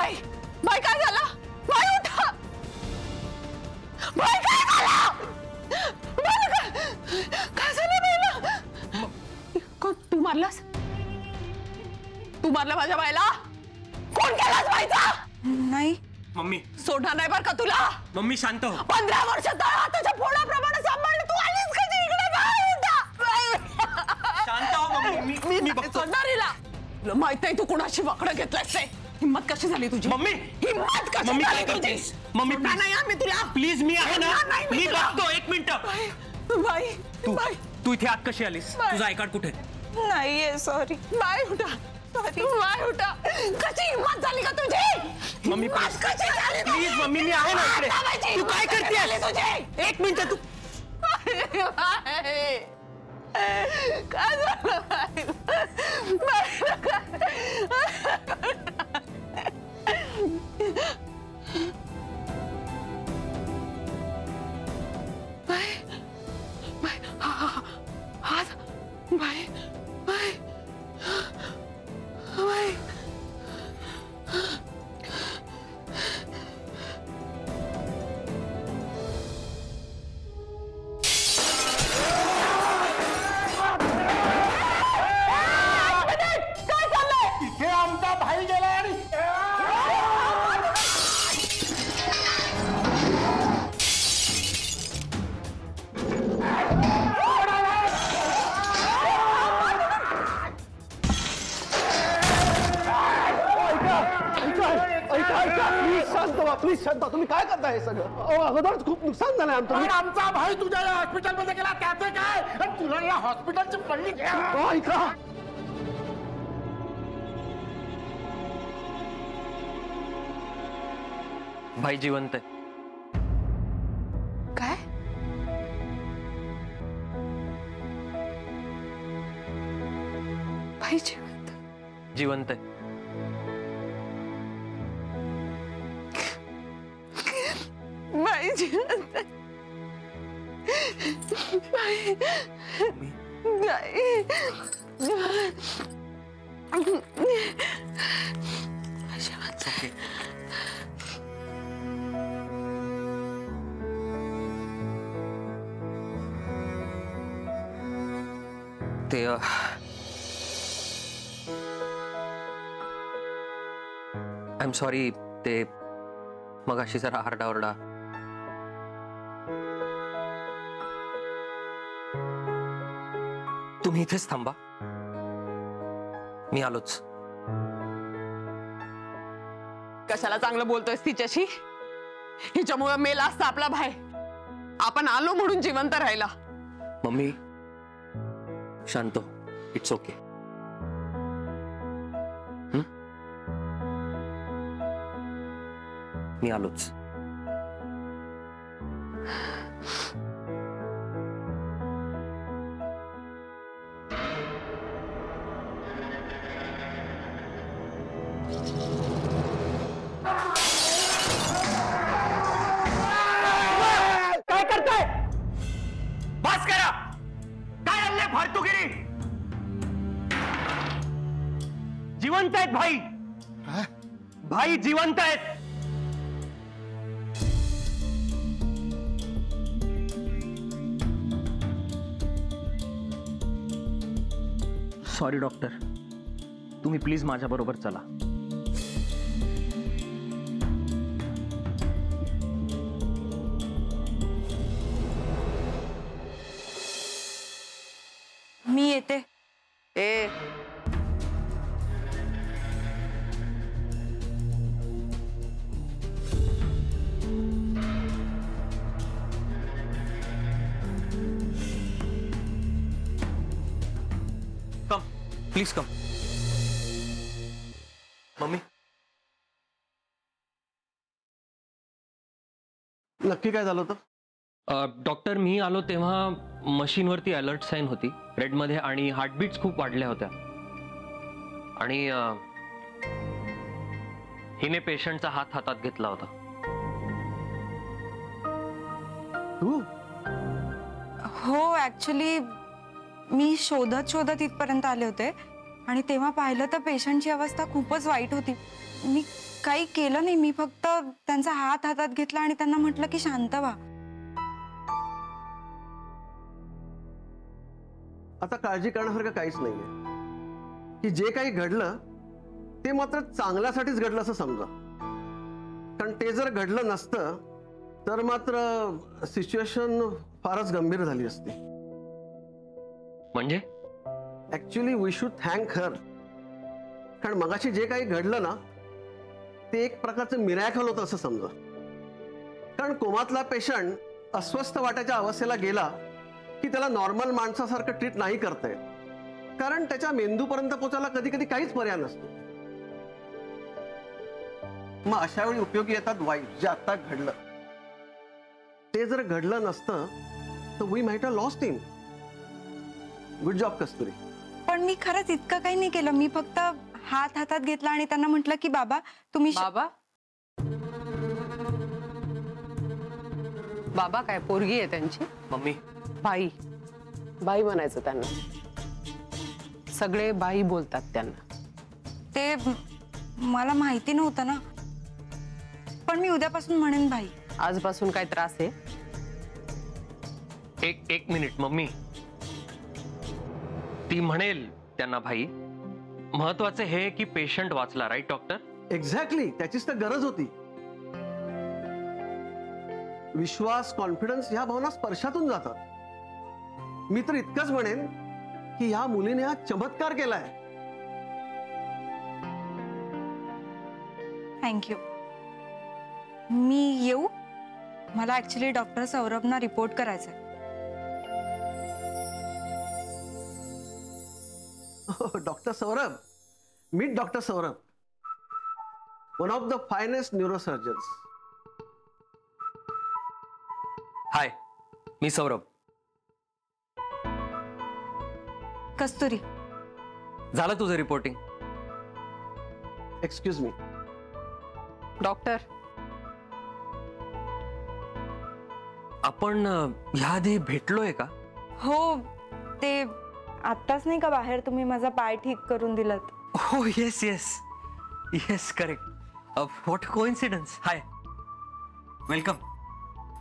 बाई बाई काय झालं? बाई उठा. बाई काय झालं? काय झालं बाईला? कोण तू मारलास? तू मारला माझ्या बाईला? कोण केलास बाईचा? नाही मम्मी सोडणार नाही बरं का तुला. मम्मी शांत हो. 15 वर्ष तळहाताच्या फोडाप्रमाणे सांभाळलं तू. आलीस कधी इकडे? बाई उठा. शांत हो मम्मी. मी बघतो. सोडणार हिला. तुला माहित नाही तू कुणाशी वाकडं घेतलंस ते. हिम्मत कशी झाली तुझी? मम्मी हिम्मत कशी मम्मी झाली काय तुझी? करतेस? मम्मी सोडणार नाही मी तुला. प्लीज मी आहे ना. नाही, मी मी तुला. बघतो. एक मिनिट. बाई तू बाई तू इथे आत कशी आलीस? बाय. तुझा आय कार्ड कुठे? नाहीये सॉरी. बाई उठा. बाई उठा. कशी हिम्मत झाली का तुझी? मम्मी हिम्मत कशी झाली तुझी? प्लीज मम्मी मी आहे ना इकडे. बाबाची तू काय हिम्मत कशी झाली करतेस? तुझी? एक मिनिट तू बाई. काय झालं बाई? बाई बाई बाई हात बाई बाई बाई काय चाललंय? हे आमचा भाई गेला आणि प्लीज शांत. तुम्ही काय करताय हे सगळं? अगोदरच खूप नुकसान झालंय आमचं. पण आमचा भाई तुझ्या या हॉस्पिटलमध्ये गेला त्याचे काय? आणि तुला या हॉस्पिटलची पडली ऐका. भाई जिवंत आहे. काय? भाई जिवंत. जिवंत आहे. बाई जिवंत. बाई बाई जिवंत. ते आय एम सॉरी. ते मगाशी जरा आरडाओरडा. तुम्ही इथेच थांबा. मी आलोच. कशाला चांगलं बोलतोयस तिच्याशी? हिच्यामुळे मेला असता आपला भाई. आपण आलो म्हणून जिवंत राहिला. मम्मी शांत हो. It's okay. मी आलोच. काय करताय? बस करा. काय आणले फालतूगिरी? जिवंत आहेत भाई. भाई जिवंत आहेत. Sorry doctor. तुम्ही प्लीज माझ्या बरोबर चला. मी येते. ए कम प्लीज कम. मम्मी नक्की काय झालं होतं? डॉक्टर मी आलो तेव्हा मशीनवरती अलर्ट साईन होती रेडमध्ये आणि हार्टबीट्स खूप वाढल्या होत्या. आणि हिने पेशंटचा हात हातात घेतला होता. तू? हो ऍक्च्युली मी शोधत शोधत इथपर्यंत आले होते आणि तेव्हा पाहिलं तर पेशंटची अवस्था खूपच वाईट होती. मी काही केलं नाही. मी फक्त त्यांचा हात हातात घेतला आणि त्यांना म्हटलं की शांत व्हा. आता काळजी करण्यासारखं काहीच नाहीये. की जे काही घडलं ते मात्र चांगल्यासाठीच घडलं असं समजा. कारण ते जर घडलं नसतं तर मात्र सिच्युएशन फारच गंभीर झाली असती. म्हणजे ऍक्च्युली वी शुड थँक हर. कारण मगाशी जे काही घडलं ना ते एक प्रकारचं मिरॅकल होतं असं समजा. कारण कोमातला पेशंट अस्वस्थ वाटायच्या अवस्थेला गेला की त्याला नॉर्मल माणसासारखं ट्रीट नाही करता येत. कारण त्याच्या मेंदूपर्यंत पोचायला कधी कधी काहीच पर्याय नसतो. मग अशा वेळी उपयोगी येतात वाईट जे आता घडलं. ते जर घडलं नसतं तर we might have lost him. Good job Kasturi. पण मी खरंच इतकं काही नाही केलं. मी फक्त हात हातात घेतला आणि त्यांना म्हटलं की बाबा तुम्ही बाबा बाबा काय पोरगी आहे त्यांची? मम्मी बाई बाई म्हणायचं त्यांना. सगळे बाई बोलतात त्यांना. ते मला माहिती नव्हतं ना. पण मी उद्यापासून म्हणेन भाई. आजपासून काय त्रास आहे? एक मिनिट मम्मी. ती म्हणेल त्यांना भाई. महत्वाचे हे की पेशंट वाचला. Right doctor? एक्झॅक्टली. त्याचीच तर गरज होती. विश्वास कॉन्फिडन्स ह्या भावना स्पर्शातून जातात. मी तर इतकंच म्हणेन की ह्या मुलीने हा चमत्कार केलाय. थँक्यू. मी येऊ? मला ऍक्च्युली डॉक्टर सौरभना रिपोर्ट करायचंय. Doctor Saurabh. Meet doctor Saurabh. One of the finest neurosurgeons. Hi, मी सौरभ. कस्तुरी. झालं तुझं रिपोर्टिंग? Excuse me. डॉक्टर आपण ह्याआधी भेटलोय का? हो, ते आत्ताच नाही का बाहेर तुम्ही माझा पाय ठीक करून दिलात. हो yes yes yes correct. What coincidence. High, welcome.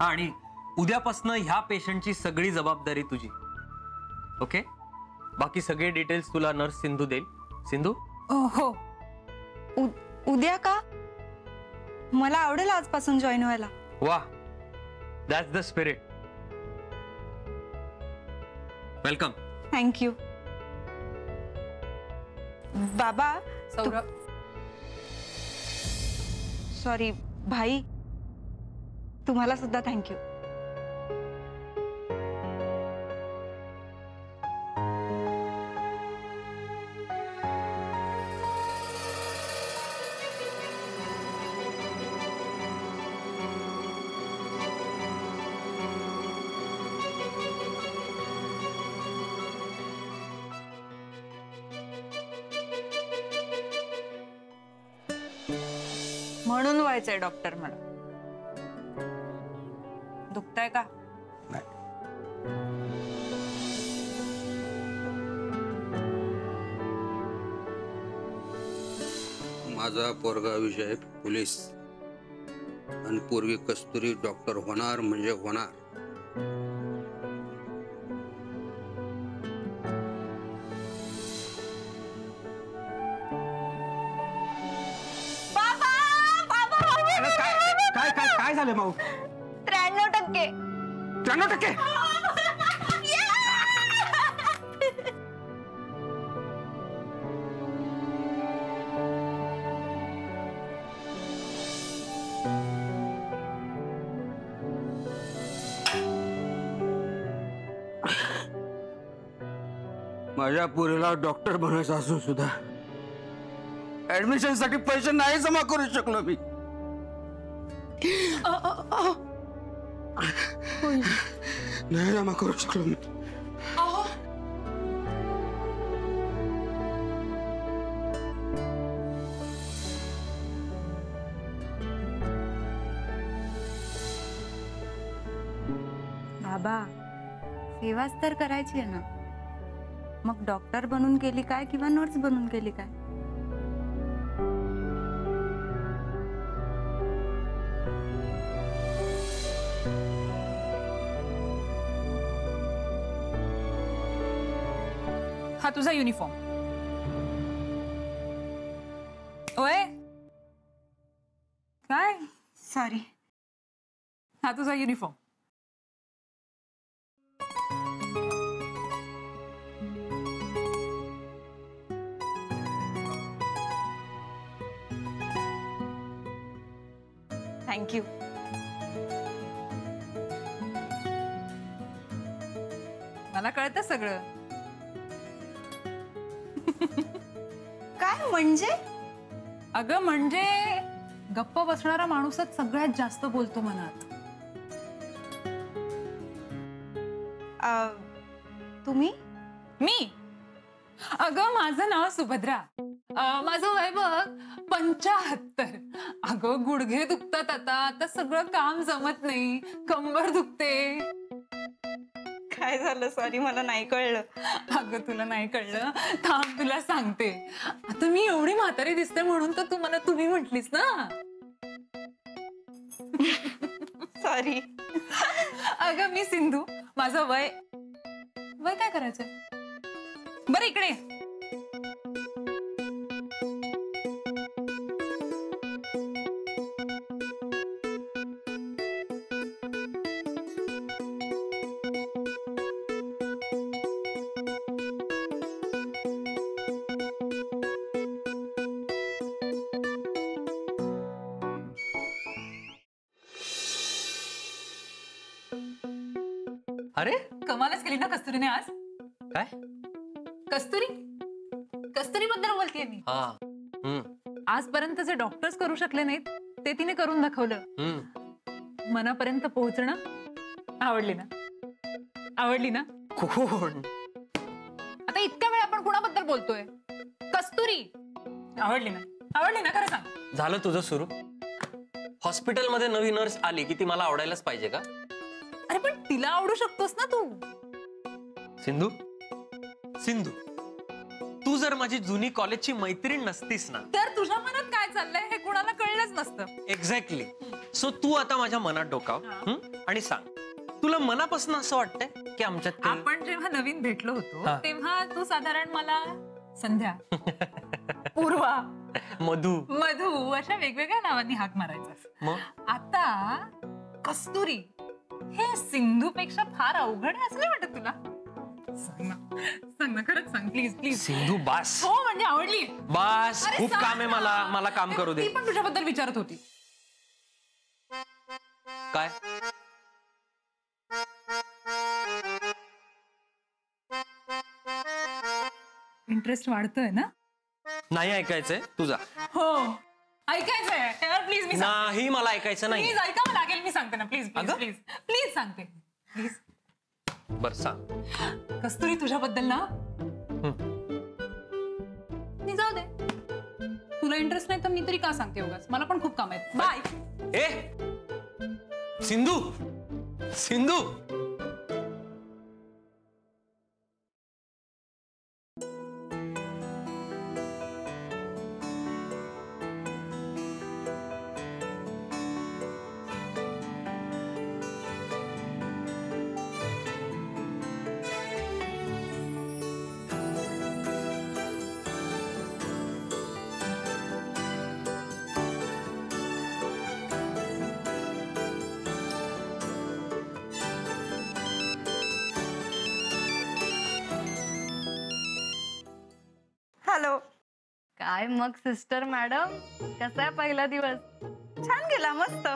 आणि उद्यापासनं ह्या पेशंटची सगळी जबाबदारी तुझी. ओके? बाकी सगळे डिटेल्स तुला नर्स सिंधू देईल. सिंधू? हो. उद्या का? मला आवडेल आजपासून जॉईन व्हायला. वाह, that's the spirit. Welcome. Thank you. बाबा. सौरभ सॉरी भाई. तुम्हाला सुद्धा थँक्यू. म्हणून व्हायचंय डॉक्टर मला. दुखतंय का? माझा पोरगा विजय पोलीस आणि पूर्वी कस्तुरी डॉक्टर होणार म्हणजे होणार. काय काय काय झालं माऊ? 93%. 93%? माझ्या पोरीला डॉक्टर बनायचं असून सुद्धा ऍडमिशन साठी पैसे नाही जमा करू शकलो मी. नाही जमा करू शकलो मी. बाबा, सेवाच तर करायची आहे ना. मग डॉक्टर बनून केली काय किंवा नर्स बनून केली काय? हा तुझा युनिफॉर्म. ओय काय? सॉरी. हा तुझा युनिफॉर्म. थँक्यू. मला कळतं सगळं. काय म्हणजे? अगं म्हणजे गप्प बसणारा माणूसच सगळ्यात जास्त बोलतो मनात. तुम्ही? मी? अगं माझं नाव सुभद्रा. माझं वय बघ 75. अगं गुडघे दुखतात आता सगळं काम जमत नाही, कंबर दुखते. काय झालं? सॉरी, मला नाही कळलं. अगं तुला नाही कळलं? थांब तुला सांगते. आता मी एवढी म्हातारी दिसते म्हणून तर तू मला तुम्ही म्हटलीस ना. सॉरी. अगं मी सिंधू. माझं वय काय करायचंय? बरं इकडे. अरे कमालच केली ना कस्तुरीने आज. काय? कस्तुरी बद्दल बोलतेय मी. हा. आजपर्यंत जे डॉक्टर्स करू शकले नाहीत ते तिने करून दाखवलं. मनापर्यंत पोहोचणं. आवडली ना? कोण? आता इतक्या वेळ आपण कुणाबद्दल बोलतोय? कस्तुरी. आवडली ना? खरं सांग. झालं तुझं सुरू? हॉस्पिटलमध्ये नवी नर्स आली की ती मला आवडायलाच पाहिजे का? अरे पण तिला आवडू शकतोस ना तू. सिंधू तू जर माझी जुनी कॉलेजची मैत्रीण नसतीस ना तर तुझ्या मनात काय चाललंय हे कुणाला कळलंच नसतं. एक्झॅक्टली. सो तू आता माझ्या मनात डोकाव आणि सांग, तुला मनापासून असं वाटतंय की आमच्यात आपण जेव्हा नवीन भेटलो होतो हा. तेव्हा तू साधारण मला संध्या, पूर्वा, मधू अशा वेगवेगळ्या नावांनी हाक मारायचास. मग आता कस्तुरी हे सिंधू पेक्षा फार अवघड आहे असं नाही वाटत तुला? सांग ना खरंच सांग प्लीज. सिंधू बास. हो म्हणजे आवडली. बास. अरे खूप सांग काम आहे ना. मला काम करू दे. ती पण तुझ्याबद्दल विचारत होती. काय? इंटरेस्ट वाढतोय ना? नाही ऐकायचंय तुझा? हो ऐकायचंय. प्लीज मी नाही, मला ऐकायचं नाही. प्लीज ऐकावं लागेल. मी सांगते ना. प्लीज सांगते. प्लीज. बर सांग. कस्तुरी तुझ्याबद्दल ना मी जाऊ दे. तुला इंटरेस्ट नाही तर मी तरी का सांगते उगाच. मला पण खूप काम आहेत. बाय. सिंधू हॅलो. काय मग सिस्टर मॅडम, कसा आहे पहिला दिवस? छान गेला. मस्त.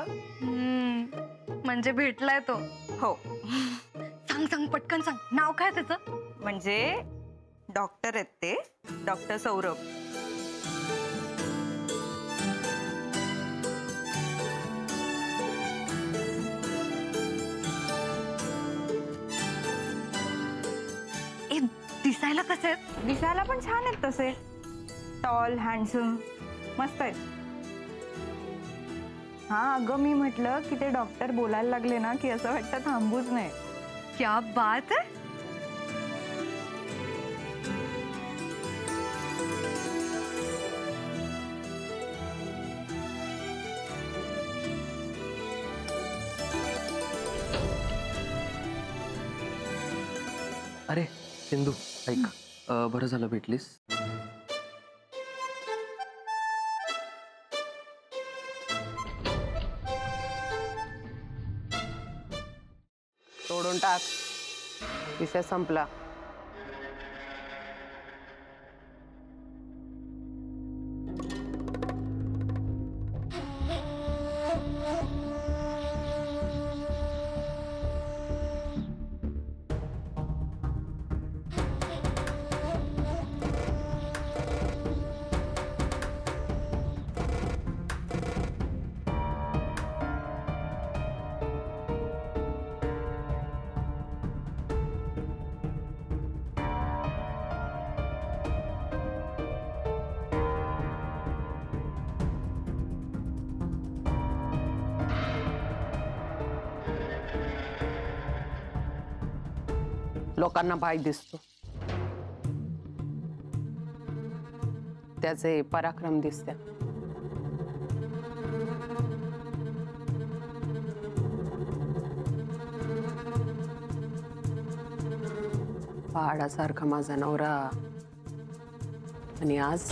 म्हणजे भेटलाय तो? हो. सांग पटकन सांग. नाव काय त्याचं? म्हणजे डॉक्टर आहेत ते. डॉक्टर सौरभ. दिसायला कसे आहेत? दिसायला पण छान आहेत तसे. टॉल, हँडसम, मस्त आहेत. हा अगं मी म्हटलं की ते डॉक्टर बोलायला लागले ना की असं वाटतं थांबूच नाही. क्या बात है. अरे सिंधू ऐक, बरं झालं भेटलीस. तोडून टाक, विषय संपला. लोकांना बाय दिसतो, त्याचे पराक्रम दिसते. पहाडासारखा माझा नवरा, आणि आज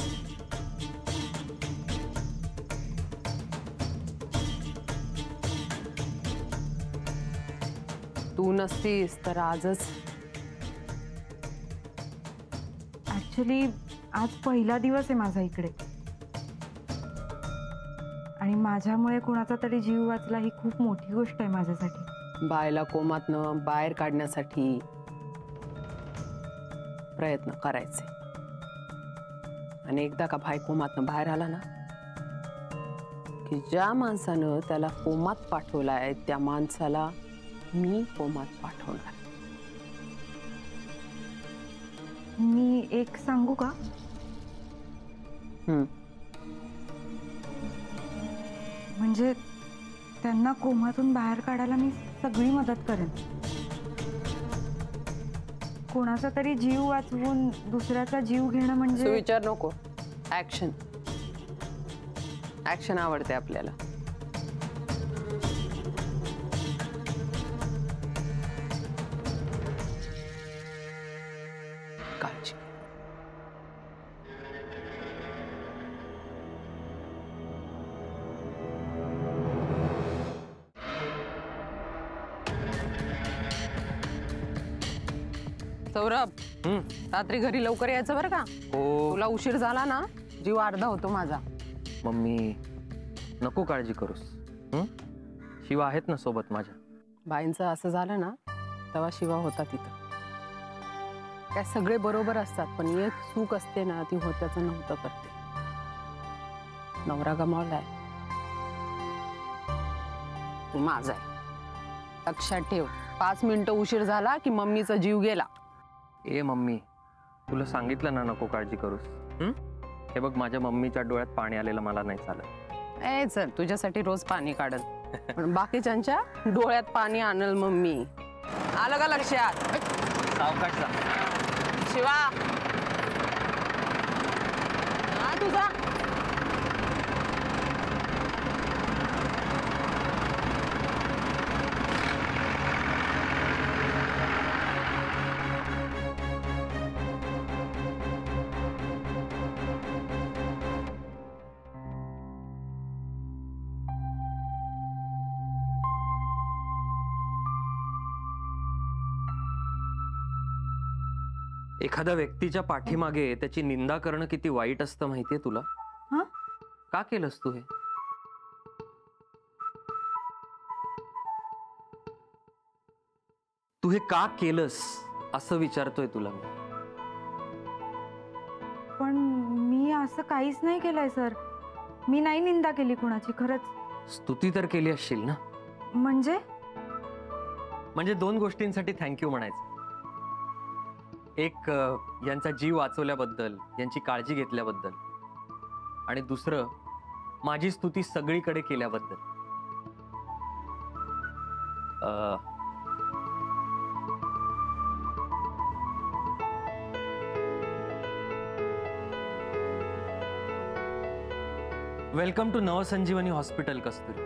तू नसतीस तर आजच. ऍक्च्युली आज पहिला दिवस आहे माझा इकडे, आणि माझ्यामुळे कोणाचा तरी जीव वाचला ही खूप मोठी गोष्ट आहे माझ्यासाठी. बायला कोमातनं बाहेर काढण्यासाठी प्रयत्न करायचे, आणि एकदा का भाई कोमातनं बाहेर आला ना की ज्या माणसानं त्याला कोमात पाठवलाय त्या माणसाला मी कोमात पाठवणार. मी एक सांगू का? म्हणजे त्यांना कोमातून बाहेर काढायला मी सगळी मदत करेन. कोणाचा तरी जीव वाचवून दुसऱ्याचा जीव घेणं म्हणजे. विचार नको, ऍक्शन. ऍक्शन आवडते आपल्याला. काळजी. सौरभ, रात्री घरी लवकर यायचं बरं का. हो. तुला उशीर झाला ना जीव अर्धा होतो माझा. मम्मी नको काळजी करूस. शिवा आहेत ना सोबत माझ्या. बाईंचं असं झालं ना तेव्हा शिवा होता तिथं. काय सगळे बरोबर असतात, पण एक चूक असते ना ती होत्याचं नव्हतं करते. नवरा गमावलाय, तू माझा आहे लक्षात ठेव. 5 मिनिटं उशीर झाला की मम्मीचा जीव गेला. ए मम्मी, तुला सांगितलं ना नको काळजी करूस. हे बघ, माझ्या मम्मीच्या डोळ्यात पाणी आलेलं मला नाही चालत. ए चल, तुझ्यासाठी रोज पाणी काढल, पण बाकीच्यांच्या डोळ्यात पाणी आणल मम्मी. आलं का लक्षात? सावकाश जा. शिवा, हा तुझा. एखाद्या व्यक्तीच्या पाठीमागे त्याची निंदा करणं किती वाईट असतं माहितीये तुला? का केलंस तू हे? तू हे का केलंस असं विचारतोय तुला मी. पण मी असं काहीच नाही केलंय सर. मी नाही निंदा केली कुणाची खरंच. स्तुती तर केली असशील ना. म्हणजे 2 गोष्टींसाठी थँक्यू म्हणायचं. एक, यांचा जीव वाचवल्याबद्दल, यांची काळजी घेतल्याबद्दल, आणि दुसरं, माझी स्तुती सगळीकडे केल्याबद्दल. Welcome to Navsanjivani hospital Kasturi.